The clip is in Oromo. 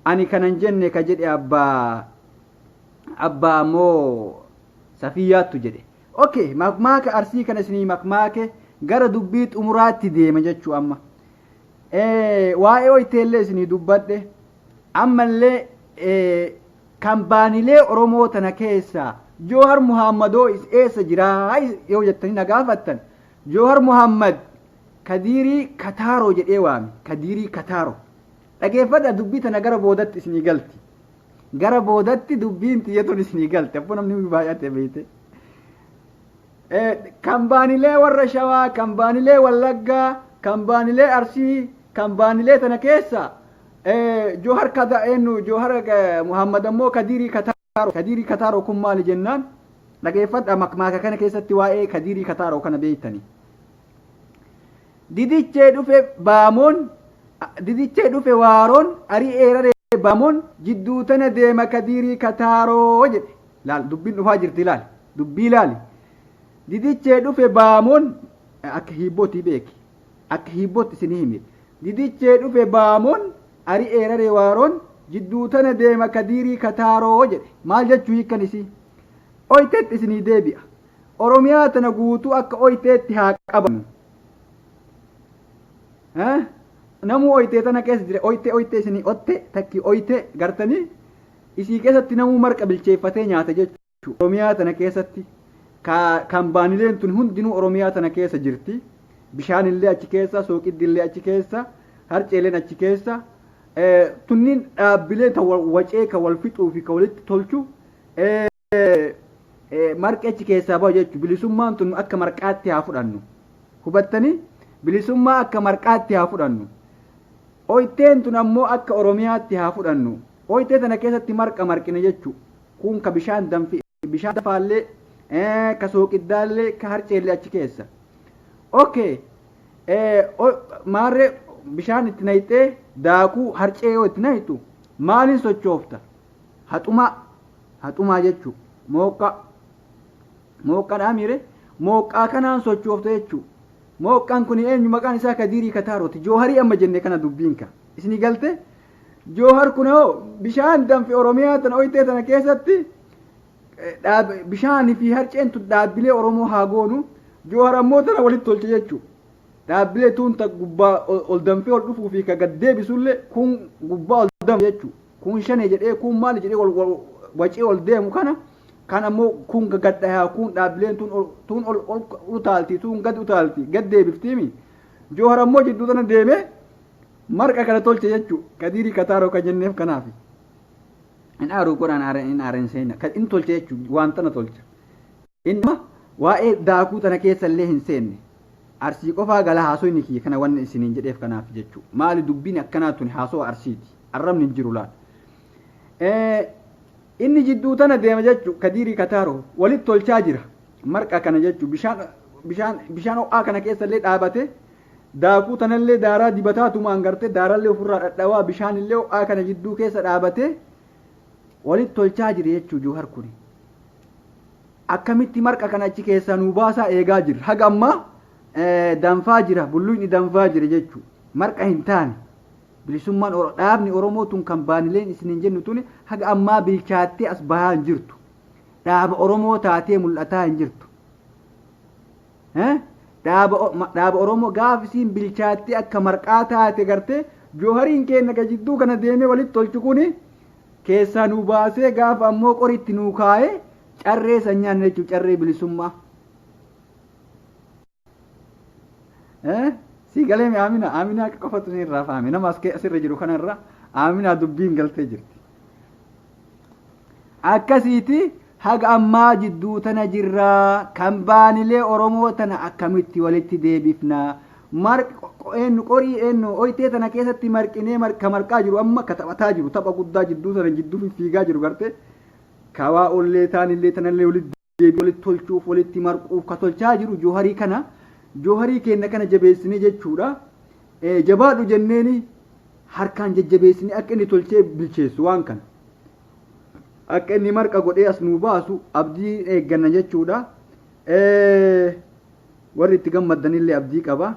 ani kanan jenne ka jedhe abbaa moo Safiyyaattu jedhe. Okay, makmaaka arsii kana isinii makmaake gara dubbii xumuraatti deema jechuu amma. Waa'ee oyteellee isinii dubbadhe ammallee kambaanilee Oromoo tana keessa Jawhar Muhammadoo eessa jira yoo jettanii na gaafattan Jawhar Muhammad Kadirii Kataaroo jedhee waame. Kadirii Kataaroo dhageeffadha dubbii tana gara boodatti isinii galti. Gara boodatti dubbiin xiyyatuun isinii galte abboo namni baay'ate beekte. Kambaanilee warra Shawaa, kambaanilee Wallaggaa, kambaanilee Arsii, kambaanilee tana keessa Jawhar Muhammad ammoo Kadirii Kataaroo. Kadirii Kataaroo kun maali jennaan dhageeffadha makmaaka kana keessatti waa'ee Kadirii Kataaroo kana beektanii. Didichee dhufe waaroon ari'eeraree baamoon jidduu tana deema Kadirii Kataaroo jedhe. Laal dubbiin dhufaa jirti laal dubbii laali. Didichee dhufe baamoon akka hiibbootii beeki akka hiibbootti isinii hime. Didichee dhufe baamoon ari'eeraree waaroon jidduu tana deema Kadirii Kataaroo jedhe. Maal jechuu hiikkan isii? Oyteetti isinii deebi'a. Oromiyaa tana guutuu akka oyteetti haa qabamu. Namuu oytee tana keessa jira oytee isinii otte takki oytee gartanii isii keessatti namuu marqa bilcheeffatee nyaata jechuudha. Oromiyaa tana keessatti kambaanileen tun hundinuu Oromiyaa tana keessa jirti. Bishaanillee achi keessa, sooqiddillee achi keessa, harceeleen achi keessa. Tunniin dhaabbilee wacee ka wal fixuu fi ka walitti tolchu marqi achi keessaa bahu jechuudha. Bilisummaan tun akka marqaatti haa fudhannu. Hubattanii? Bilisummaa akka marqaatti haa fudhannu. Oyteen tun ammoo akka Oromiyaatti haa fudhannu. Oytee tana keessatti marqa marqine jechuudha. Kun ka bishaan dafaallee, ka sooqiddaallee, ka harceellee achi keessa. Okay. Maarree bishaan itti naqxee daakuu harcee yoo itti naqxu maaliin sochoofta? Haxumaa jechuudha. Mooqqaadhaa miire mooqqaa kanaan sochoofta jechuudha. Mooqqaan kun eenyu maqaan isaa Kadirii Kataarooti. Jawharii amma jenne kana dubbiinka. Isinii galte? Jawhar kun bishaan danfe Oromiyaa tana oytee tana keessatti bishaanii fi harceen tun dhaabbilee Oromoo haa goonu. Jawhar ammoo tana walitti tolche jechuudha. Dhaabbilee tuunta gubbaa ol danfee ol dhufuu fi ka gad deebisullee kun gubbaa ol danfe jechuudha. Kun shanee jedhee kun maali jedhee wacee ol deemu kana kan ammoo kun gad dhayaa kun dhaabbileen tuun ol utaalti tuun gad utaalti gad deebiftiimi. Jawhar ammoo jidduu tana deemee marqa kana tolche jechuudha. Kadirii Kataaroo ka jenneef kanaaf. In aaruu godhaan in aaren seena kan in tolche jechuudha waan tana tolcha. Inni waa'ee daakuu tana keessa illee hin seenne. Arsii qofaa gala haasoo inni kiyya kana wanni isiniin jedheef kanaaf jechuudha. Maali dubbiin akkanaa tuni haasoo arsiiti. Arrabni hin jiru laal. Inni jidduu tana deema jechuudha Kadirii Kataaroo walitti tolchaa jira. Marqa kana jechuudha bishaan ho'aa kana keessa illee dhaabate daakuu tanallee daaraa dibataatumaan gartee daarallee ofirraa dhadhawaa bishaanillee ho'aa kana jidduu keessa dhaabate walitti tolchaa jira jechuudha Jawhar kuni. Akkamitti marqa kana achi keessaa nuu baasaa eegaa jira. Haga ammaa danfaa jira bulluun danfaa jira jechuudha. Marqa hin taane bilisummaan dhaabni Oromoo tun kan baanileen isiniin jennu tuni haga ammaa bilchaattee as bahaa hin jirtu. Dhaaba Oromoo taatee mul'ataa hin jirtu. Dhaaba Oromoo gaafa isiin bilchaattee akka marqaa taate gartee Jawhariin keenya jidduu kana deemee walitti tolchu kuni keessaa nuu baasee gaafa ammoo qoritti nuu kaa'ee carree sanyaan jechuudha carree bilisummaa. Si galee Amina akka qofatu ni irraa faame nama asirra jiru kanarra Amina dubbiin galtee jirti. Akkasiiti haga ammaa jidduu tana jirraa kan baanilee Oromoo tana akkamitti walitti deebifna qorii oytee tana keessatti marqinee marqaa jiru amma ka taphataa jiru tapha guddaa jidduu tana jidduu fiigaa jiru gartee kawaa ollee taanillee tanallee walitti tolchuuf walitti marquuf ka tolchaa jiru Jawharii kana. Jawharii keenya kana jabeessinee jechuudha. Jabaadhu jenneeni harkaan jajjabeessinee akka inni tolchee bilcheessu waan kana. Akka inni marqa godhee as nuu baasu abdii eegganna jechuudha. Warri itti gammaddanillee abdii qaba.